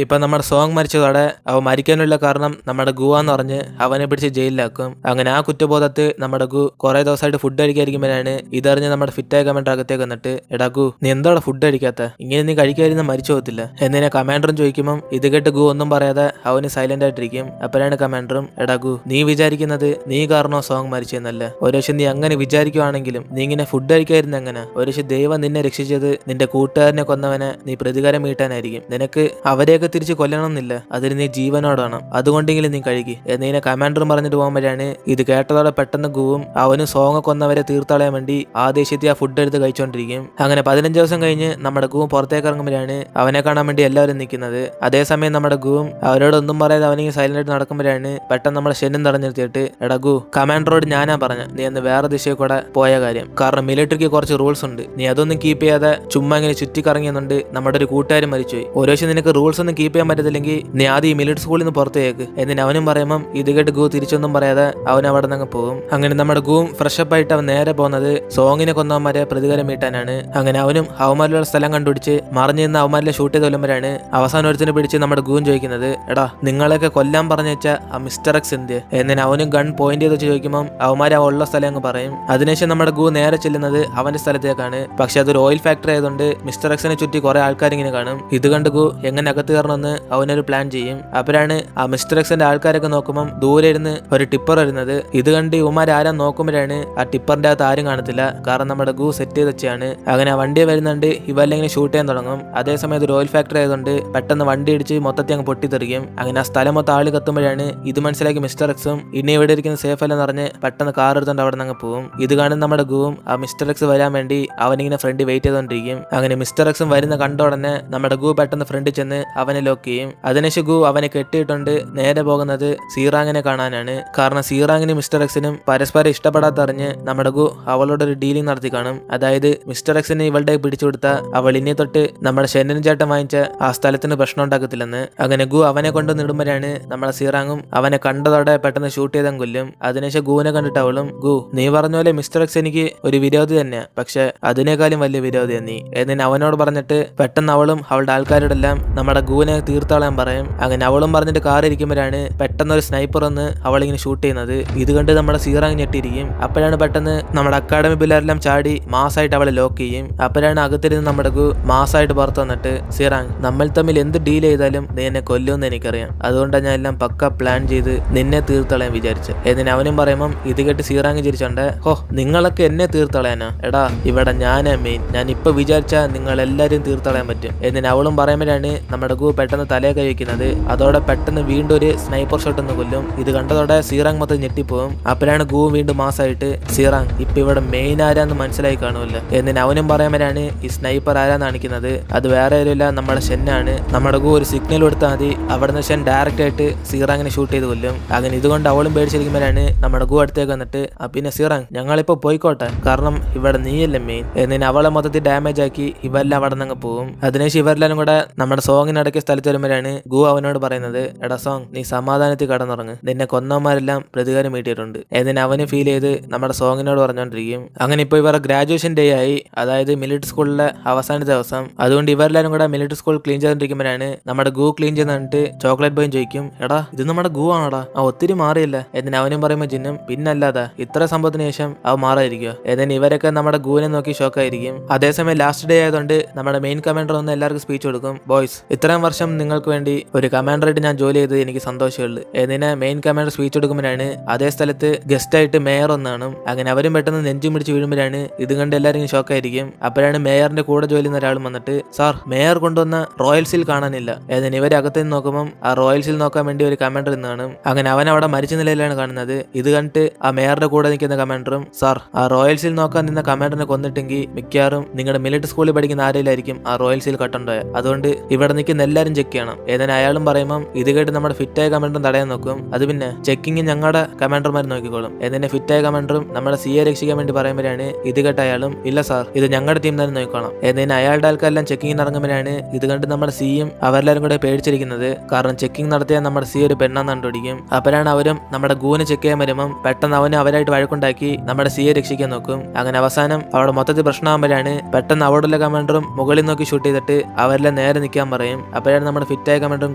ഇപ്പൊ നമ്മുടെ സോങ് മരിച്ചതോടെ അവൻ മരിക്കാനുള്ള കാരണം നമ്മുടെ ഗു എന്ന് പറഞ്ഞ് അവനെ പിടിച്ച് ജയിലിലാക്കും. അങ്ങനെ ആ കുറ്റബോധത്ത് നമ്മുടെ ഗു കുറെ ദിവസമായിട്ട് ഫുഡ് കഴിക്കാതിരിക്കുമ്പോഴാണ് ഇതറിഞ്ഞ് നമ്മുടെ ഫിറ്റായ കമാൻഡർ അകത്തേക്ക് വന്നിട്ട്, എടാ ഗു നീ എന്താ ഫുഡ് കഴിക്കാത്ത, ഇങ്ങനെ നീ കഴിക്കാതിരുന്ന മരിച്ചു പോകത്തില്ല എന്നിനെ കമാൻഡറും ചോദിക്കുമ്പോൾ ഇത് കേട്ട് ഗു ഒന്നും പറയാതെ അവന് സൈലന്റ് ആയിട്ടിരിക്കും. അപ്പോഴാണ് കമാൻഡറും, എടാ ഗു നീ വിചാരിക്കുന്നത് നീ കാരണോ സോങ് മരിച്ചെന്നല്ല, ഒരു പക്ഷെ നീ അങ്ങനെ വിചാരിക്കുവാണെങ്കിലും നീ ഇങ്ങനെ ഫുഡ് കഴിക്കാതിരുന്ന എങ്ങനെ, ഒരു പക്ഷെ ദൈവം നിന്നെ രക്ഷിച്ചത് നിന്റെ കൂട്ടുകാരനെ കൊന്നവനെ നീ പ്രതികാരം വീട്ടാനായിരിക്കും. നിനക്ക് അവരെയൊക്കെ തിരിച്ച് കൊല്ലണമെന്നില്ല, അതിന് നീ ജീവനോടാണ്, അതുകൊണ്ടെങ്കിലും നീ കഴുകി എന്നിങ്ങനെ കമാൻഡറും പറഞ്ഞിട്ട് പോകുമ്പോഴാണ് ഇത് കേട്ടതോടെ പെട്ടെന്ന് ഗുവും അവന് സോങ് കൊന്നവരെ തീർത്തളയാൻ വേണ്ടി ആ ദേശത്തെ ആ ഫുഡ് എടുത്ത് കഴിച്ചോണ്ടിരിക്കും. അങ്ങനെ 15 ദിവസം കഴിഞ്ഞ് നമ്മുടെ ഗുവും പുറത്തേക്ക് ഇറങ്ങുമ്പോഴാണ് അവനെ കാണാൻ വേണ്ടി എല്ലാവരും നിൽക്കുന്നത്. അതേസമയം നമ്മുടെ ഗുവും അവരോടൊന്നും പറയാതെ അവനെങ്കിൽ സൈലന്റ് ആയിട്ട് നടക്കുമ്പോഴാണ് പെട്ടെന്ന് നമ്മളെ ഷെന്നും തടഞ്ഞു നിർത്തിയിട്ട്, എടാ ഗു കമാൻഡറോട് ഞാനാ പറഞ്ഞ നീ അന്ന് വേറെ ദിശയിൽ കൂടെ പോയ കാര്യം, കാരണം മിലിറ്ററിക്ക് കുറച്ച് റൂൾസ് ഉണ്ട്, നീ അതൊന്നും കീപ്പ് ചെയ്യാതെ ചുമ്മാ ഇങ്ങനെ ചുറ്റിക്കറങ്ങിയെന്നുണ്ട് നമ്മുടെ ഒരു കൂട്ടുകാരും മരിച്ചുപോയി, ഒരു പക്ഷേ നിനക്ക് റൂൾസ് ഒന്നും കീപ്പ് ചെയ്യാൻ പറ്റത്തില്ലെങ്കിൽ നീ ആദ്യം ഈ മിലിറ്ററി സ്കൂളിൽ നിന്ന് പുറത്തേക്ക് എന്നിന് അവനും പറയുമ്പം ഇത് കേട്ട് ഗു തിരിച്ചൊന്നും പറയാതെ അവൻ അവിടെ നിന്ന് പോകും. അങ്ങനെ നമ്മുടെ ഗുവും ഫ്രഷപ്പ് ആയിട്ട് അവൻ നേരെ പോകുന്നത് സോങ്ങിനെ കൊന്നവന്മാരെ പ്രതികാരം വീട്ടാനാണ്. അങ്ങനെ അവനും അവന്മാരിലുള്ള സ്ഥലം കണ്ടുപിടിച്ച് മറിഞ്ഞു നിന്ന് അവന്മാരിലെ ഷൂട്ട് ചെയ്ത് കൊല്ലുമ്പോഴാണ് അവസാനം ഒരുത്തിനെ പിടിച്ച് നമ്മുടെ ഗുവും ചോദിക്കുന്നത്, എടാ നിങ്ങളെയൊക്കെ കൊല്ലാൻ പറഞ്ഞു വെച്ചാൽ ആ മിസ്റ്റർ എക്സ് എന്ത് എന്നിന് അവനും ഗൺ പോയിന്റ് ചെയ്ത് വെച്ച് ചോദിക്കുമ്പോൾ അവന്മാർ ഉള്ള സ്ഥലം അങ്ങ് പറയും. അതിനുശേഷം നമ്മുടെ ഗു നേരെ ചെല്ലുന്നത് അവന്റെ സ്ഥലത്തേക്കാണ്. പക്ഷെ അതൊരു ഓയിൽ ഫാക്ടറി ആയതുകൊണ്ട് മിസ്റ്റർ എക്സിനെ ചുറ്റി കുറെ ആൾക്കാരിങ്ങനെ കാണും. ഇത് കണ്ട് ഗു എങ്ങനെ അകത്ത് കയറണമെന്ന് അവനൊരു പ്ലാൻ ചെയ്യും. അപ്പോഴാണ് ആ മിസ്റ്റർ എക്സിന്റെ ആൾക്കാരൊക്കെ നോക്കുമ്പോൾ ദൂരെ ഇരുന്ന് ഒരു ടിപ്പർ വരുന്നത്. ഇത് കണ്ട് ഇവന്മാർ ആരാ നോക്കുമ്പോഴാണ് ആ ടിപ്പറിന്റെ അകത്ത് ആരും കാണത്തില്ല, കാരണം നമ്മുടെ ഗു സെറ്റ് ചെയ്ത് വെച്ചാണ്. അങ്ങനെ ആ വണ്ടി വരുന്നുണ്ട്, ഇവല്ലെങ്ങനെ ഷൂട്ട് ചെയ്യാൻ തുടങ്ങും. അതേസമയം ഒരു ഓയിൽ ഫാക്ടറി ആയതുകൊണ്ട് പെട്ടെന്ന് വണ്ടി ഇടിച്ച് മൊത്തത്തിൽ അങ്ങ് പൊട്ടിത്തെറിക്കും. അങ്ങനെ ആ സ്ഥലം മൊത്തം ആള് കത്തുമ്പോഴാണ് ഇത് മനസ്സിലാക്കി മിസ്റ്റർ എക്സും ഇനി ഇവിടെ ഇരിക്കുന്ന സേഫ് അല്ലെന്ന് പറഞ്ഞ് പെട്ടെന്ന് കാർ എടുത്തോണ്ട് അവിടെ നിന്ന് പോകും. ഇത് കാണുന്ന നമ്മുടെ ഗുവും ആ മിസ്റ്റർ എക്സ് വരാൻ വേണ്ടി അവനിങ്ങനെ ഫ്രണ്ട് വെയിറ്റ് ചെയ്തോണ്ടിരിക്കും. അങ്ങനെ മിസ്റ്റർ എക്സും വരുന്ന കണ്ട ഉടനെ നമ്മുടെ ഗു പെട്ടെന്ന് ഫ്രണ്ടിൽ ചെന്ന് അവനെ ലോക്ക് ചെയ്യും. അതിനുശേഷം ഗു അവനെ കെട്ടിയിട്ടുണ്ട് നേരെ പോകുന്നത് സീറാങ്ങിനെ കാണാനാണ്. കാരണം സീറാങ്ങിനും മിസ്റ്റർ എക്സിനും പരസ്പരം ഇഷ്ടപ്പെടാത്തറിഞ്ഞ് നമ്മുടെ ഗു അവളോട് ഒരു ഡീലിംഗ് നടത്തി കാണും. അതായത് മിസ്റ്റർ എക്സിനെ ഇവളുടെ പിടിച്ചു കൊടുത്ത അവൾ ഇനി തൊട്ട് നമ്മുടെ ഷെന്നിനും ചേട്ടൻ വാങ്ങിച്ച ആ സ്ഥലത്തിന് പ്രശ്നം ഉണ്ടാക്കത്തില്ലെന്ന്. അങ്ങനെ ഗു അവനെ കൊണ്ട് നിടുമ്പോഴാണ് നമ്മുടെ സീറാങ്ങും അവനെ കണ്ടതോടെ പെട്ടെന്ന് ഷൂട്ട് ചെയ്താൽ കൊല്ലും. അതിനുശേഷം ഗുവിനെ കണ്ടിട്ട് അവളും, ഗു നീ പറഞ്ഞ പോലെ മിസ്റ്റർ എക്സ് എനിക്ക് ഒരു വിരോധി തന്നെയാ, പക്ഷെ അതിനേക്കാളും വലിയ വിരോധി നീ എന്നിന് അവനോട് പറഞ്ഞിട്ട് പെട്ടെന്ന് അവളും അവളുടെ ആൾക്കാരോടെല്ലാം നമ്മുടെ ഗുവിനെ തീർത്താളാൻ പറയും. അങ്ങനെ അവളും പറഞ്ഞിട്ട് കാർ ഇരിക്കുമ്പോഴാണ് പെട്ടെന്ന് ഒരു സ്നൈപ്പർ വന്ന് അവളിങ്ങനെ ഷൂട്ട് ചെയ്യുന്നത്. ഇത് കണ്ട് നമ്മുടെ സീറാങ് ഞെട്ടിയിരിക്കും. അപ്പോഴാണ് പെട്ടെന്ന് നമ്മുടെ അക്കാഡമി പിള്ളേരെല്ലാം ചാടി മാസായിട്ട് അവളെ ലോക്ക് ചെയ്യും. അപ്പോഴാണ് അകത്തിരുന്ന് നമ്മുടെ ഗു മാസായിട്ട് പുറത്ത് വന്നിട്ട്, സീറാങ് നമ്മൾ തമ്മിൽ എന്ത് ഡീൽ ചെയ്താലും നീ എന്നെ കൊല്ലുമെന്ന് എനിക്കറിയാം, അതുകൊണ്ടാണ് ഞാൻ എല്ലാം പക്ക പ്ലാൻ ചെയ്ത് നിന്നെ തീർത്തളയാൻ വിചാരിച്ചു എന്നിന് അവനും പറയുമ്പം ഇത് കേട്ട് സീറാങ് ചിരിച്ചോണ്ട്, ഹോ നിങ്ങളൊക്കെ എന്നെ തീർത്തളയാനാ, എടാ ഇവിടെ ഞാനാ മെയിൻ, ഞാൻ ഇപ്പൊ വിചാരിച്ചാ നിങ്ങൾ എല്ലാരും തീർത്തളയാൻ പറ്റും എന്നിന് അവളും പറയുമ്പോഴാണ് നമ്മുടെ ഗു പെട്ടെന്ന് തലയെ കഴിക്കുന്നത്. അതോടെ പെട്ടെന്ന് വീണ്ടും ഒരു സ്നൈപ്പർ ഷോട്ട് ഒന്ന് കൊല്ലും. ഇത് കണ്ടതോടെ സീറാങ് മൊത്തം ഞെട്ടിപ്പോവും. അപ്പോഴാണ് ഗു വീണ്ടും മാസമായിട്ട്, സീറാങ് ഇപ്പൊ ഇവിടെ മെയിൻ ആരാന്ന് മനസ്സിലായി കാണുമല്ലോ എന്നിന് അവനും പറയുമ്പോഴാണ് ഈ സ്നൈപ്പർ ആരാന്ന് കാണിക്കുന്നത്. അത് വേറെ ആരുമില്ല നമ്മുടെ ഷെന്നാണ്. നമ്മുടെ ഗു ഒരു സിഗ്നൽ കൊടുത്താൽ മതി, അവിടുന്ന് ഷെൻ ഡയറക്റ്റ് ആയിട്ട് സീറാങ്ങിനെ ഷൂട്ട് ചെയ്ത് കൊല്ലും. അങ്ങനെ ഇതുകൊണ്ട് അവളും പേടിച്ചിരിക്കുമ്പോഴാണ് നമ്മുടെ ഗു അടുത്തേക്ക് വന്നിട്ട്, പിന്നെ സീറാങ് ഞങ്ങളിപ്പോ പോയിക്കോട്ടെ, കാരണം ഇവിടെ നീയല്ലേ മെയിൻ എന്നിന് അവളെ മൊത്തത്തിൽ ഡാമേജ് ആക്കി ഇവരെല്ലാം അവിടെ നിന്ന് പോകും. അതിനുശേഷം ഇവരെല്ലാരും കൂടെ നമ്മുടെ സോങ്ങിനടക്കിയ സ്ഥലത്ത് വരുമ്പോഴാണ് ഗു അവനോട് പറയുന്നത്, എടാ സോങ് നീ സമാധാനത്തിൽ കടന്നുറങ്ങ്, നിന്നെ കൊന്നവന്മാരെല്ലാം പ്രതികാരം വീട്ടിയിട്ടുണ്ട് എന്നിന് അവന് ഫീൽ ചെയ്ത് നമ്മുടെ സോങ്ങിനോട് പറഞ്ഞുകൊണ്ടിരിക്കും. അങ്ങനെ ഇപ്പോൾ ഇവരുടെ ഗ്രാജുവേഷൻ ഡേ ആയി, അതായത് മിലിറ്ററി സ്കൂളിലെ അവസാന ദിവസം. അതുകൊണ്ട് ഇവരെല്ലാരും കൂടെ മിലിറ്ററി സ്കൂൾ ക്ലീൻ ചെയ്തോണ്ടിരിക്കുമ്പോഴാണ് നമ്മുടെ ഗു ക്ലീൻ ചെയ്യുന്നിട്ട് ചോക്ലേറ്റ് ബോയും ചോദിക്കും, എടാ ഇത് നമ്മുടെ ഗു ആണോടാ, ആ ഒത്തിരി മാറിയില്ല എന്നിന് അവനും പറയുമ്പോൾ ജിന്നും, പിന്നല്ലാതെ ഇത്ര സംഭവത്തിന് ശേഷം അവ മാറായിരിക്കോ എന്നിന് ഇവരൊക്കെ നമ്മുടെ ഗുവിനെ നോക്കി ഷോക്കായിരിക്കും. അതേസമയം ലാസ്റ്റ് ഡേ ആയതുകൊണ്ട് നമ്മുടെ മെയിൻ കമാൻഡർ ഒന്ന് എല്ലാവർക്കും സ്പീച്ച് കൊടുക്കും. ബോയ്സ് ഇത്രയും വർഷം നിങ്ങൾക്ക് വേണ്ടി ഒരു കമാൻഡറായിട്ട് ഞാൻ ജോലി ചെയ്ത് എനിക്ക് സന്തോഷമുള്ളൂ എന്നിന് മെയിൻ കമാൻഡർ സ്പീച്ച് കൊടുക്കുമ്പോഴാണ് അതേ സ്ഥലത്ത് ഗസ്റ്റ് ആയിട്ട് മേയർ ഒന്നാണ്. അങ്ങനെ അവരും പെട്ടെന്ന് നെഞ്ചും പിടിച്ച് വീഴുമ്പോഴാണ് ഇത് കണ്ട് എല്ലാവരും ഷോക്കായിരിക്കും. അപ്പോഴാണ് മേയറിന്റെ കൂടെ ജോലി ചെയ്യുന്ന ഒരാളും വന്നിട്ട്, സാർ മേയർ കൊണ്ടുവന്ന റോയൽ സീൽ കാണാനില്ല എന്നിന് ഇവരെ അകത്ത് നിന്ന് നോക്കുമ്പോൾ ആ റോയൽ സീൽ നോക്കാൻ വേണ്ടി ഒരു കമാൻഡർ ഇന്നാണ്. അങ്ങനെ അവൻ അവിടെ മരിച്ച നിലയിലാണ് കാണുന്നത്. ഇത് കണ്ടിട്ട് ആ മേയറുടെ കൂടെ നിൽക്കുന്ന കമാൻഡറും, സാർ ആ റോയൽ സീൽ നോക്കാൻ നിന്ന കമാൻഡറിനെ കൊന്നിട്ടെങ്കിൽ മിക്കവാറും നിങ്ങളുടെ മിലിറ്ററി സ്കൂളിൽ പഠിക്കുന്ന ആരെയിലായിരിക്കും ആ റോയൽ സീൽ കട്ടുണ്ടായ, അതുകൊണ്ട് ഇവിടെ നിൽക്കുന്ന എല്ലാവരും ചെക്ക് ചെയ്യണം ഏതായാലും അയാളും പറയുമ്പോൾ ഇത് കേട്ട് നമ്മുടെ ഫിറ്റായ കമാൻഡറും തടയാൻ നോക്കും. അത് പിന്നെ ചെക്കിങ് ഞങ്ങളുടെ കമാൻഡർമാർ നോക്കിക്കോളും എന്നിനെ ഫിറ്റായ കമാൻഡറും നമ്മുടെ സിയെ രക്ഷിക്കാൻ വേണ്ടി പറയുമ്പോഴാണ് ഇത് കേട്ട അയാളും, ഇല്ല സാർ ഇത് ഞങ്ങളുടെ ടീം തന്നെ നോക്കണം എന്നിന് അയാളുടെ ആൾക്കാരെല്ലാം ചെക്കിങ്ങിന് ഇറങ്ങുമ്പോഴാണ് ഇത് കണ്ട് നമ്മുടെ സിയും അവരെല്ലാരും കൂടെ പേടിച്ചിരിക്കുന്നത്. കാരണം ചെക്കിങ് നടത്തിയ നമ്മുടെ സി ഒരു പെണ്ണാന്ന് കണ്ടുപിടിക്കും. അപ്പോഴാണ് അവരും നമ്മുടെ ഗൂനെ ചെക്ക് ചെയ്യാൻ വരുമ്പം പെട്ടെന്ന് അവന് അവരായിട്ട് വഴക്കുണ്ടാക്കി നമ്മുടെ സിയെ രക്ഷിക്കാൻ നോക്കും. അങ്ങനെ അവസാനം അവിടെ മൊത്തത്തിൽ പ്രശ്നമാകുമ്പോഴാണ് പെട്ടെന്ന് അവിടെയുള്ള കമാൻഡറും മുകളിൽ നോക്കി ഷൂട്ട് ചെയ്തിട്ട് അവരെല്ലാം നേരെ നിൽക്കാൻ പറയും. അപ്പോഴാണ് നമ്മുടെ ഫിറ്റായ കമാൻഡറും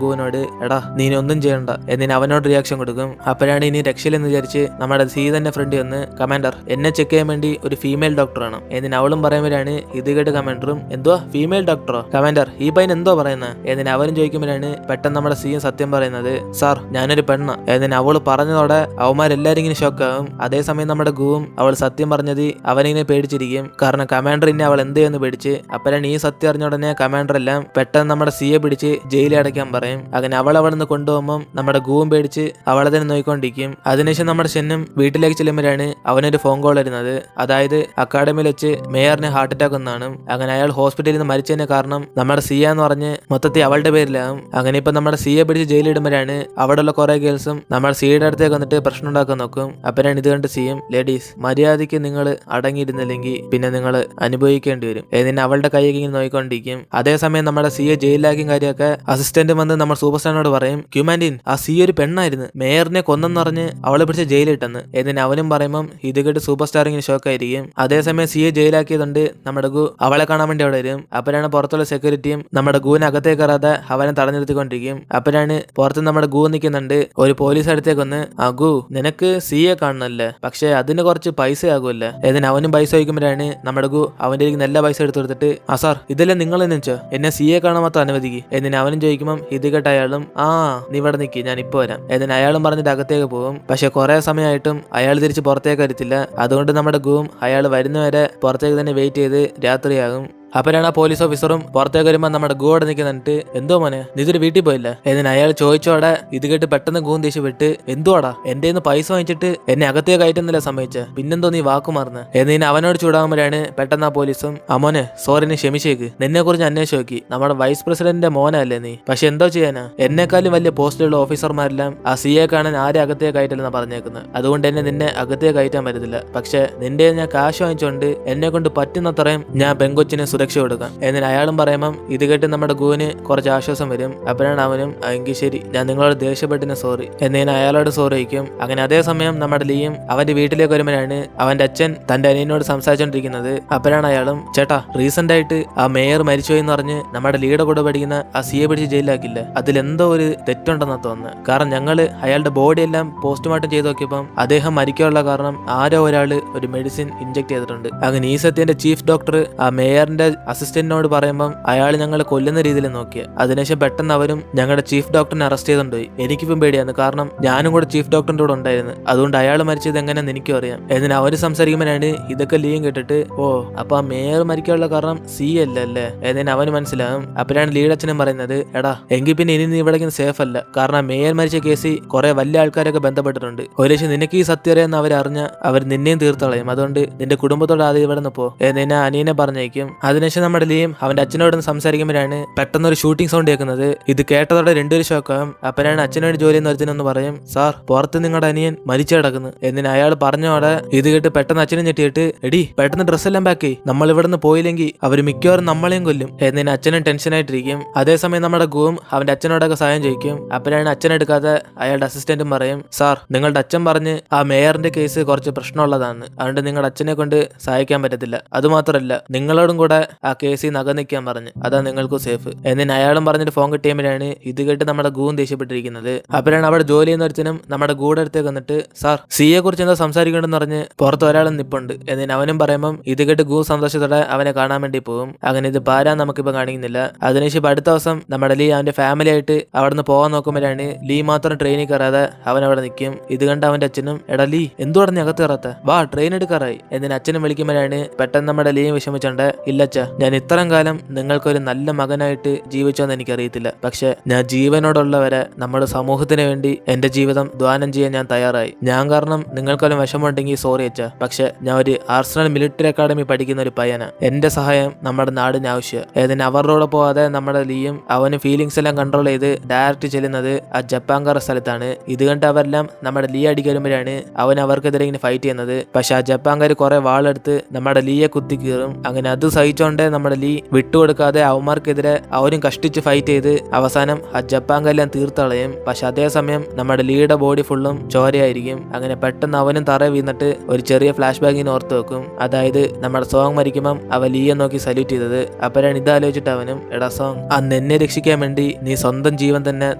ഗുവിനോട് എടാ നീ ഇനി ഒന്നും ചെയ്യണ്ട എന്നിന് അവനോട് റിയാക്ഷൻ കൊടുക്കും. അപ്പോഴാണ് ഇനി രക്ഷയിലെന്ന് വിചാരിച്ച് നമ്മുടെ സി തന്നെ ഫ്രണ്ട് വന്ന് കമാൻഡർ എന്നെ ചെക്ക് ചെയ്യാൻ വേണ്ടി ഒരു ഫീമെയിൽ ഡോക്ടർ ആണ് എന്നിന് അവളും പറയുമ്പോഴാണ് ഇത് കേട്ട് കമാൻഡറും എന്തോ ഫീമെയിൽ ഡോക്ടറോ കമാൻഡർ ഈ പയ്യൻ എന്തോ പറയുന്നത് എന്നിന് അവരും ചോദിക്കുമ്പോഴാണ് പെട്ടെന്ന് നമ്മുടെ സിയും സത്യം പറയുന്നത് സാർ ഞാനൊരു പെണ്ണ എന്നിന് അവള് പറഞ്ഞതോടെ അവന്മാരെല്ലാരും ഇങ്ങനെ ഷോക്കാവും. അതേസമയം നമ്മുടെ ഗുവും അവൾ സത്യം പറഞ്ഞത് അവനിങ്ങനെ പേടിച്ചിരിക്കും. കാരണം കമാൻഡർ ഇന്നെ അവൾ എന്ത് ചെയ്യുന്നു പേടിച്ച്. അപ്പോഴാണ് ഈ സത്യം അറിഞ്ഞ ഉടനെ കമാൻഡർ എല്ലാം പെട്ടെന്ന് നമ്മുടെ സിയെ പിടിച്ച് ജയിലിൽ അടയ്ക്കാൻ പറയും. അങ്ങനെ അവൾ അവിടെ നിന്ന് കൊണ്ടുപോകുമ്പോൾ നമ്മുടെ ഗുവും പേടിച്ച് അവളെ തന്നെ നോക്കിക്കൊണ്ടിരിക്കും. അതിനുശേഷം നമ്മുടെ ഷെന്നും വീട്ടിലേക്ക് ചെല്ലുമ്പോഴാണ് അവനൊരു ഫോൺ കോൾ വരുന്നത്. അതായത് അക്കാഡമിയിൽ വെച്ച് മേയറിന് ഹാർട്ട് അറ്റാക്ക് ഒന്നാണ്. അങ്ങനെ അയാൾ ഹോസ്പിറ്റലിൽ നിന്ന് മരിച്ചതിന് കാരണം നമ്മുടെ സിയ എന്ന് പറഞ്ഞ് മൊത്തത്തിൽ അവളുടെ പേരിലാകും. അങ്ങനെ ഇപ്പൊ നമ്മുടെ സിയെ പിടിച്ച് ജയിലിടുമ്പോഴാണ് അവിടെയുള്ള കുറെ ഗേൾസും നമ്മുടെ സിയുടെ അടുത്തേക്ക് വന്നിട്ട് പ്രശ്നം ഉണ്ടാക്കാൻ നോക്കും. അപ്പോഴാണ് ഇത് കണ്ട് സിയും ലേഡീസ് മര്യാദയ്ക്ക് നിങ്ങൾ അടങ്ങിയിരുന്നില്ലെങ്കിൽ പിന്നെ നിങ്ങൾ അനുഭവിക്കേണ്ടി വരും എന്നിന് അവളുടെ കൈയൊക്കെ ഇങ്ങനെ നോക്കിക്കൊണ്ടിരിക്കും. അതേസമയം നമ്മുടെ സിയെ ജയിലിലാക്കിയ കാര്യമൊക്കെ അസിസ്റ്റന്റ് വന്ന് നമ്മുടെ സൂപ്പർ സ്റ്റാറിനോട് പറയും ക്യൂമാൻഡീൻ ആ സി ഒരു പെണ്ണായിരുന്നു മേയറിനെ കൊന്നെന്ന് പറഞ്ഞ് അവളെ പിടിച്ച് ജയിലിട്ടെന്ന് എന്നിന് അവനും പറയുമ്പം ഇത് കേട്ട് സൂപ്പർ സ്റ്റാർ ഇങ്ങനെ ഷോക്കായിരിക്കും. അതേസമയം സിയെ ജയിലാക്കിയതുകൊണ്ട് നമ്മുടെ ഗു അവളെ കാണാൻ വേണ്ടി അവിടെ വരും. അപ്പോഴാണ് പുറത്തുള്ള സെക്യൂരിറ്റിയും നമ്മുടെ ഗുവിനെ അകത്തേക്ക് കയറാതെ അവനെ തടഞ്ഞു നിർത്തിക്കൊണ്ടിരിക്കും. അപ്പോഴാണ് പുറത്ത് നമ്മുടെ ഗു നിൽക്കുന്നുണ്ട്. ഒരു പോലീസ് അടുത്തേക്ക് വന്ന് ആ ഗു നിനക്ക് സിയെ കാണണല്ലേ പക്ഷെ അതിന് കുറച്ച് പൈസ ആകുമല്ലേ എന്നിന് അവനും പൈസ വയ്ക്കുമ്പോഴാണ് നമ്മുടെ ഗു അവന്റെ നല്ല പൈസ എടുത്തു കൊടുത്തിട്ട് ആ സാർ ഇതെല്ലാം നിങ്ങൾ എന്ന് വെച്ചോ എന്നെ സിയെ കാണാൻ മാത്രം അനുവദിക്ക് എന്നിന് അവനും ചോദിക്കുമ്പോൾ ഇത് കേട്ട് അയാളും ആ നീ ഇവിടെ നിൽക്കി ഞാൻ ഇപ്പൊ വരാം എന്നിന് അയാളും പറഞ്ഞിട്ട് അകത്തേക്ക് പോകും. പക്ഷെ കുറെ സമയമായിട്ടും അയാൾ തിരിച്ച് പുറത്തേക്ക് വരത്തില്ല. അതുകൊണ്ട് നമ്മുടെ ഗുവും അയാൾ വരുന്നവരെ പുറത്തേക്ക് തന്നെ വെയിറ്റ് ചെയ്ത് രാത്രിയാകും. അപ്പോഴാണ് ആ പോലീസ് ഓഫീസറും പുറത്തേക്ക് വരുമ്പോൾ നമ്മുടെ ഗുവോടെ നിൽക്കുന്നിട്ട് എന്തോ മോനെ നീ ഇതൊരു വീട്ടിൽ പോയില്ല എന്നിന് അയാൾ ചോദിച്ചോടെ ഇത് കേട്ട് പെട്ടെന്ന് ഗുവും ദേഷ്യപ്പെട്ട് എന്തുവാടാ എന്റെ പൈസ വാങ്ങിച്ചിട്ട് എന്നെ അകത്തേക്ക് കയറ്റുന്നില്ല സമ്മതിച്ച പിന്നെന്തോ നീ വാക്കു മാറുന്നത് എന്നിന് അവനോട് ചൂടാകുമ്പോഴാണ് പെട്ടെന്ന് ആ പോലീസും ആ മോനെ സോറി നീ ക്ഷമിച്ചേക്ക് നിന്നെ കുറിച്ച് അന്വേഷിച്ച് നോക്കി നമ്മുടെ വൈസ് പ്രസിഡന്റിന്റെ മോനല്ലേ നീ പക്ഷെ എന്തോ ചെയ്യാനാ എന്നെക്കാളും വലിയ പോസ്റ്റിലുള്ള ഓഫീസർമാരെല്ലാം ആ സിയെ കാണാൻ ആരെ അകത്തേക്ക് കയറ്റില്ലെന്നാ പറഞ്ഞേക്കുന്നത്. അതുകൊണ്ട് എന്നെ നിന്നെ അകത്തേക്ക് കയറ്റാൻ പറ്റത്തില്ല. പക്ഷെ നിന്റെ ഞാൻ കാശ് വാങ്ങിച്ചുകൊണ്ട് എന്നെ കൊണ്ട് പറ്റുന്നത്രയും ഞാൻ പെങ്കൊച്ചിനെ സുരക്ഷ കൊടുക്കാം എന്നിന് അയാളും പറയുമ്പം ഇത് കേട്ട് നമ്മുടെ ഗുവിന് കുറച്ച് ആശ്വാസം വരും. അപ്പോഴാണ് അവനും എങ്കിൽ ശരി ഞാൻ നിങ്ങളോട് ദേഷ്യപ്പെട്ടിന് സോറി എന്നതിന് അയാളോട് സോറി വയ്ക്കും. അങ്ങനെ അതേസമയം നമ്മുടെ ലീയും അവന്റെ വീട്ടിലേക്ക് വരുമ്പോഴാണ് അവന്റെ അച്ഛൻ തന്റെ അനിയനോട് സംസാരിച്ചോണ്ടിരിക്കുന്നത്. അപ്പോഴാണ് അയാളും ചേട്ടാ റീസെന്റ് ആയിട്ട് ആ മേയർ മരിച്ചുപോയി എന്ന് പറഞ്ഞ് നമ്മുടെ ലീയുടെ കൂടെ പഠിക്കുന്ന ആ സിയെ പിടിച്ച് ജയിലാക്കില്ല അതിലെന്തോ ഒരു തെറ്റുണ്ടെന്നാ തോന്നുന്നത്. കാരണം ഞങ്ങള് അയാളുടെ ബോഡി എല്ലാം പോസ്റ്റ്മോർട്ടം ചെയ്ത് നോക്കിയപ്പം അദ്ദേഹം മരിക്കാനുള്ള കാരണം ആരോ ഒരാള് ഒരു മെഡിസിൻ ഇഞ്ചെക്ട് ചെയ്തിട്ടുണ്ട്. അങ്ങനെ ഈ സത്യന്റെ ചീഫ് ഡോക്ടർ ആ മേയറിന്റെ അസിസ്റ്റന്റിനോട് പറയുമ്പം അയാൾ ഞങ്ങളെ കൊല്ലുന്ന രീതിയിൽ നോക്കിയ. അതിനുശേഷം പെട്ടെന്ന് അവരും ഞങ്ങളുടെ ചീഫ് ഡോക്ടറിനെ അറസ്റ്റ് ചെയ്തുകൊണ്ടുപോയി. എനിക്കിപ്പം പേടിയാണ് കാരണം ഞാനും കൂടെ ചീഫ് ഡോക്ടറിന്റെ കൂടെ ഉണ്ടായിരുന്നു. അതുകൊണ്ട് അയാൾ മരിച്ചത് എങ്ങനെയാന്ന് എനിക്കും അറിയാം എന്നിന് അവര് സംസാരിക്കുമ്പോഴാണ് ഇതൊക്കെ ലീയും കേട്ടിട്ട് ഓ അപ്പൊ ആ മേയർ മരിക്കാനുള്ള കാരണം സി അല്ലേ എന്നതിന് അവന് മനസ്സിലാകും. അപ്പോഴാണ് ലീഡ് അച്ഛനും പറയുന്നത് എടാ എങ്കിൽ പിന്നെ ഇനി നീ ഇവിടെ സേഫ് അല്ല. കാരണം മേയർ മരിച്ച കേസിൽ കുറെ വലിയ ആൾക്കാരൊക്കെ ബന്ധപ്പെട്ടിട്ടുണ്ട്. ഒരു പക്ഷേ നിനക്ക് ഈ സത്യം അറിയാന്ന് അവരറിഞ്ഞ അവർ നിന്നെയും തീർത്തളയും. അതുകൊണ്ട് നിന്റെ കുടുംബത്തോട് ആദ്യം ഇവിടെ നിന്ന് പോ എന്നതിനെ അനിയനെ പറഞ്ഞേക്കും. അതിനുശേഷം നമ്മുടെ ലീയും അവന്റെ അച്ഛനോട് സംസാരിക്കുമ്പോഴാണ് പെട്ടെന്ന് ഒരു ഷൂട്ടിംഗ് സൗണ്ട് കേൾക്കുന്നത്. ഇത് കേട്ടതോടെ രണ്ടുപേരും ഷോക്കാവും. അപ്പോഴാണ് അച്ഛനോട് ജോലി എന്ന് ഒരുത്തിനെന്ന് പറയും സാർ പുറത്ത് നിങ്ങളുടെ അനിയൻ മരിച്ചു കിടക്കുന്നു എന്നിന് അയാൾ പറഞ്ഞോടെ ഇത് കേട്ട് പെട്ടെന്ന് അച്ഛനും ഞെട്ടിയിട്ട് എടി പെട്ടെന്ന് ഡ്രസ്സെല്ലാം പാക്കി നമ്മൾ ഇവിടെ നിന്ന് പോയില്ലെങ്കിൽ അവർ മിക്കവാറും നമ്മളെയും കൊല്ലും എന്നിന് അച്ഛനും ടെൻഷനായിട്ടിരിക്കും. അതേസമയം നമ്മുടെ ഗുവും അവന്റെ അച്ഛനോടൊക്കെ സഹായം ചോദിക്കും. അപ്പോഴാണ് അച്ഛനെടുക്കാതെ അയാളുടെ അസിസ്റ്റന്റും പറയും സാർ നിങ്ങളുടെ അച്ഛൻ പറഞ്ഞ് ആ മേയറിന്റെ കേസ് കുറച്ച് പ്രശ്നമുള്ളതാണ്. അതുകൊണ്ട് നിങ്ങളുടെ അച്ഛനെ കൊണ്ട് സഹായിക്കാൻ പറ്റത്തില്ല. അതുമാത്രമല്ല നിങ്ങളോടും കൂടെ ആ കേസിൽ നഗ നിൽക്കാൻ പറഞ്ഞു അതാ നിങ്ങൾക്ക് സേഫ് എന്നിന് അയാളും പറഞ്ഞിട്ട് ഫോൺ കിട്ടിയപ്പോഴാണ് ഇത് കേട്ട് നമ്മുടെ ഗുവും ദേഷ്യപ്പെട്ടിരിക്കുന്നത്. അപ്പോഴാണ് അവിടെ ജോലി ചെയ്യുന്ന ഒരുത്തിനും നമ്മുടെ ഗൂടെ അടുത്തേക്ക് വന്നിട്ട് സാർ സിയെ കുറിച്ച് എന്താ സംസാരിക്കണമെന്ന് പറഞ്ഞ് പുറത്ത് ഒരാളും നിപ്പുണ്ട് എന്നിന് അവനും പറയുമ്പം ഇത് കേട്ട് ഗു സന്തോഷത്തോടെ അവനെ കാണാൻ വേണ്ടി പോകും. അങ്ങനെ ഇത് പാരാൻ നമുക്കിപ്പോ കാണിക്കുന്നില്ല. അതിനുശേഷം അടുത്ത ദിവസം നമ്മുടെ ലീ അവന്റെ ഫാമിലി ആയിട്ട് അവിടെ നിന്ന് പോകാൻ നോക്കുമ്പോഴാണ് ലീ മാത്രം ട്രെയിനിൽ കയറാതെ അവൻ അവിടെ നിൽക്കും. ഇത് കണ്ട് അവന്റെ അച്ഛനും എടാ ലീ എന്തുവാണ് നീ അകത്ത് കയറാത്ത വാ ട്രെയിൻ എടുക്കാറായി എന്നിന് അച്ഛനും വിളിക്കുമ്പോഴാണ് പെട്ടെന്ന് നമ്മുടെ ലീയും വിഷമിച്ചോണ്ട് ഇല്ലച്ച ഞാൻ ഇത്രയും കാലം നിങ്ങൾക്കൊരു നല്ല മകനായിട്ട് ജീവിച്ചോന്ന് എനിക്കറിയത്തില്ല. പക്ഷെ ഞാൻ ജീവനോടുള്ളവരെ നമ്മുടെ സമൂഹത്തിന് വേണ്ടി എന്റെ ജീവിതം ദ്വാനം ചെയ്യാൻ ഞാൻ തയ്യാറായി. ഞാൻ കാരണം നിങ്ങൾക്കൊരു വിഷമമുണ്ടെങ്കിൽ സോറി അച്ഛ. പക്ഷെ ഞാൻ ഒരു ആർസണൽ മിലിറ്ററി അക്കാഡമി പഠിക്കുന്ന ഒരു പയ്യന. എന്റെ സഹായം നമ്മുടെ നാടിന് ആവശ്യം. ഏതിന് അവരുടെ പോവാതെ നമ്മുടെ ലീയും അവന് ഫീലിങ്സ് എല്ലാം കൺട്രോൾ ചെയ്ത് ഡയറക്റ്റ് ചെല്ലുന്നത് ആ ജപ്പാൻകാർ സ്ഥലത്താണ്. ഇത് കണ്ട് അവരെല്ലാം നമ്മുടെ ലീ അടിക്ക് വരുമ്പോഴാണ് അവൻ അവർക്കെതിരെ ഇങ്ങനെ ഫൈറ്റ് ചെയ്യുന്നത്. പക്ഷെ ആ ജപ്പാൻകാർ കുറെ വാളെടുത്ത് നമ്മുടെ ലീയെ കുത്തി കീറും. അങ്ങനെ അത് സഹിച്ചോണ്ട് അതുകൊണ്ട് നമ്മുടെ ലീ വിട്ടുകൊടുക്കാതെ അവന്മാർക്കെതിരെ അവരും കഷ്ടിച്ച് ഫൈറ്റ് ചെയ്ത് അവസാനം ആ ജപ്പാൻകാരെല്ലാം തീർത്തളയും. പക്ഷെ അതേസമയം നമ്മുടെ ലീയുടെ ബോഡി ഫുള്ളും ചോരയായിരിക്കും. അങ്ങനെ പെട്ടെന്ന് അവനും തറ വീണിട്ട് ഒരു ചെറിയ ഫ്ലാഷ് ബാക്കിന് ഓർത്ത് വെക്കും. അതായത് നമ്മുടെ സോങ് മരിക്കുമ്പം അവ ലീയെ നോക്കി സല്യൂട്ട് ചെയ്തത്. അപ്പോഴാണ് ഇതാലോചിച്ചിട്ട് അവനും, എടാ സോങ്, അന്ന് എന്നെ രക്ഷിക്കാൻ വേണ്ടി നീ സ്വന്തം ജീവൻ തന്നെ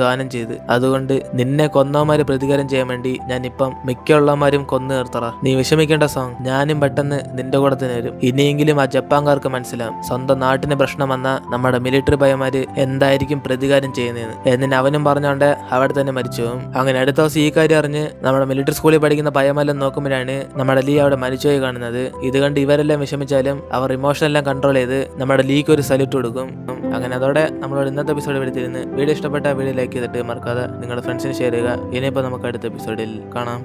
ദാനം ചെയ്ത്, അതുകൊണ്ട് നിന്നെ കൊന്നവന്മാര് പ്രതികാരം ചെയ്യാൻ വേണ്ടി ഞാൻ ഇപ്പം മിക്കുള്ളവന്മാരും കൊന്നു നിർത്തറ. നീ വിഷമിക്കേണ്ട സോങ്, ഞാനും പെട്ടെന്ന് നിന്റെ കൂടെ തന്നെ വരും. ഇനിയെങ്കിലും ആ ജപ്പാൻകാർക്ക് മനസ്സിലാവും സ്വന്തം നാട്ടിന് പ്രശ്നം വന്ന നമ്മുടെ മിലിറ്ററി പയ്യന്മാര് എന്തായിരിക്കും പ്രതികാരം ചെയ്യുന്നതെന്ന്. എന്നിട്ട് അവനും പറഞ്ഞോണ്ട് അവിടെ തന്നെ മരിച്ചു പോകും. അങ്ങനെ അടുത്ത ദിവസം ഈ കാര്യം അറിഞ്ഞ് നമ്മുടെ മിലിറ്ററി സ്കൂളിൽ പഠിക്കുന്ന പയ്യന്മാരെല്ലാം നോക്കുമ്പോഴാണ് നമ്മുടെ ലീ അവിടെ മരിച്ചുപോയി കാണുന്നത്. ഇത് കണ്ട് ഇവരെല്ലാം വിഷമിച്ചാലും അവർ ഇമോഷൻ എല്ലാം കൺട്രോൾ ചെയ്ത് നമ്മുടെ ലീക്ക് ഒരു സല്യൂട്ട് കൊടുക്കും. അങ്ങനെ അതോടെ നമ്മളോട് ഇന്നത്തെ എപ്പിസോഡ് എടുത്തിരുന്ന് വീഡിയോ ഇഷ്ടപ്പെട്ട വീഡിയോ ലൈക്ക് ചെയ്തിട്ട് മറക്കാതെ നിങ്ങളുടെ ഫ്രണ്ട്സിന് ഷെയർ ചെയ്യുക. ഇനിയിപ്പോൾ നമുക്ക് അടുത്ത എപ്പിസോഡിൽ കാണാം.